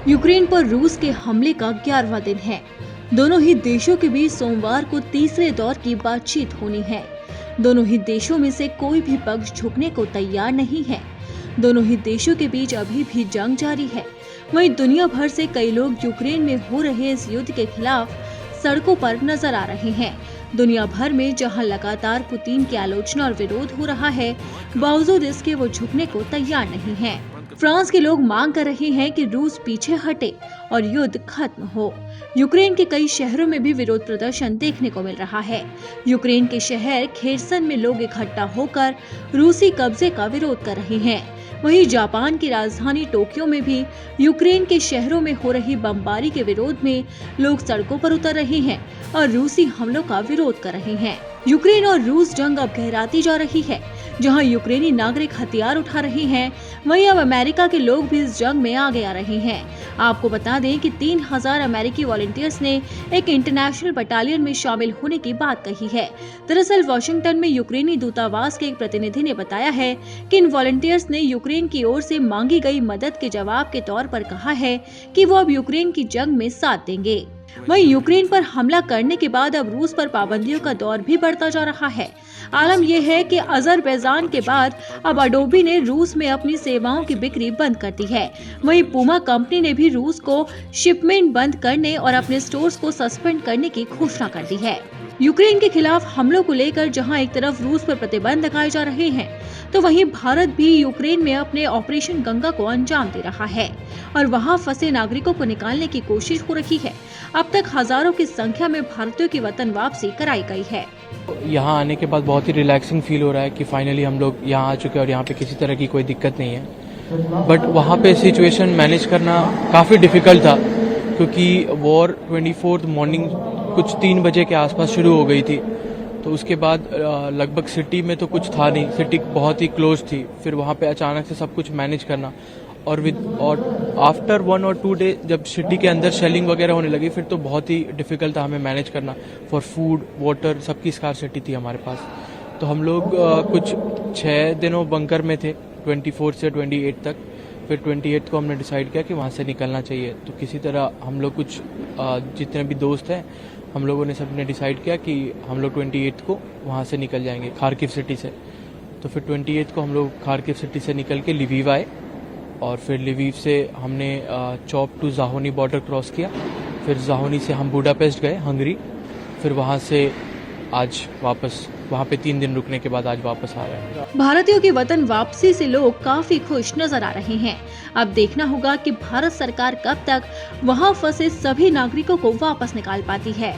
Ukraine पर रूस के हमले का 11वां दिन है। दोनों ही देशों के बीच सोमवार को तीसरे दौर की बातचीत होनी है। दोनों ही देशों में से कोई भी पक्ष झुकने को तैयार नहीं है। दोनों ही देशों के बीच अभी भी जंग जारी है। वहीं दुनिया भर से कई लोग यूक्रेन में हो रहे इस युद्ध के खिलाफ सड़कों पर नजर आ रहे हैं। दुनिया भर में जहां लगातार पुतिन की आलोचना और विरोध हो रहा है, बावजूद इसके वो झुकने को तैयार नहीं है। फ्रांस के लोग मांग कर रहे हैं कि रूस पीछे हटे और युद्ध खत्म हो। यूक्रेन के कई शहरों में भी विरोध प्रदर्शन देखने को मिल रहा है। यूक्रेन के शहर खेरसन में लोग इकट्ठा होकर रूसी कब्जे का विरोध कर रहे हैं। वहीं जापान की राजधानी टोक्यो में भी यूक्रेन के शहरों में हो रही बमबारी के विरोध में लोग सड़कों पर उतर रहे हैं और रूसी हमलों का विरोध कर रहे हैं। यूक्रेन और रूस जंग अब गहराती जा रही है। जहां यूक्रेनी नागरिक हथियार उठा रहे हैं, वहीं अब अमेरिका के लोग भी इस जंग में आगे आ रहे हैं। आपको बता दें कि 3000 अमेरिकी वॉलंटियर्स ने एक इंटरनेशनल बटालियन में शामिल होने की बात कही है। दरअसल वाशिंगटन में यूक्रेनी दूतावास के एक प्रतिनिधि ने बताया है कि इन वॉलंटियर्स ने यूक्रेन की ओर से मांगी गई मदद के जवाब के तौर पर कहा है कि वो अब यूक्रेन की जंग में साथ देंगे। वहीं यूक्रेन पर हमला करने के बाद अब रूस पर पाबंदियों का दौर भी बढ़ता जा रहा है। आलम यह है कि अजरबैजान के बाद अब अडोबी ने रूस में अपनी सेवाओं की बिक्री बंद कर दी है। वहीं पूमा कंपनी ने भी रूस को शिपमेंट बंद करने और अपने स्टोर्स को सस्पेंड करने की घोषणा कर दी है। यूक्रेन के खिलाफ हमलों को लेकर जहां एक तरफ रूस पर प्रतिबंध लगाए जा रहे हैं, तो वहीं भारत भी यूक्रेन में अपने ऑपरेशन गंगा को अंजाम दे रहा है और वहां फंसे नागरिकों को निकालने की कोशिश हो रही है। अब तक हजारों की संख्या में भारतीयों की वतन वापसी कराई गई है। यहाँ आने के बाद बहुत ही रिलैक्सिंग फील हो रहा है कि फाइनली हम लोग यहाँ आ चुके हैं और यहाँ पे किसी तरह की कोई दिक्कत नहीं है। बट वहाँ पे सिचुएशन मैनेज करना काफ़ी डिफिकल्ट था, क्योंकि वॉर 24 मॉर्निंग कुछ 3 बजे के आसपास शुरू हो गई थी। तो उसके बाद लगभग सिटी में तो कुछ था नहीं, सिटी बहुत ही क्लोज थी। फिर वहाँ पे अचानक से सब कुछ मैनेज करना और आफ्टर 1 और 2 डे जब सिटी के अंदर शेलिंग वगैरह होने लगी, फिर तो बहुत ही डिफिकल्ट था हमें मैनेज करना। फॉर फूड वाटर सबकी स्कार्सिटी थी हमारे पास। तो हम लोग कुछ 6 दिनों बंकर में थे, 24 से 28 तक। फिर 28 को हमने डिसाइड किया कि वहाँ से निकलना चाहिए। तो किसी तरह हम लोग कुछ जितने भी दोस्त हैं, हम लोगों ने सबने डिसाइड किया कि हम लोग 28 को वहाँ से निकल जाएंगे खार्किव सिटी से। तो फिर 28 को हम लोग खार्किव सिटी से निकल के लिवीव आए और फिर लिवीव से हमने चॉप टू जाहोनी बॉर्डर क्रॉस किया। फिर जाहोनी से हम बुडापेस्ट गए, हंगरी। फिर वहाँ से आज वापस वहाँ पे 3 दिन रुकने के बाद आज वापस आ रहे हैं। भारतीयों की वतन वापसी से लोग काफी खुश नजर आ रहे हैं। अब देखना होगा कि भारत सरकार कब तक वहां फंसे सभी नागरिकों को वापस निकाल पाती है।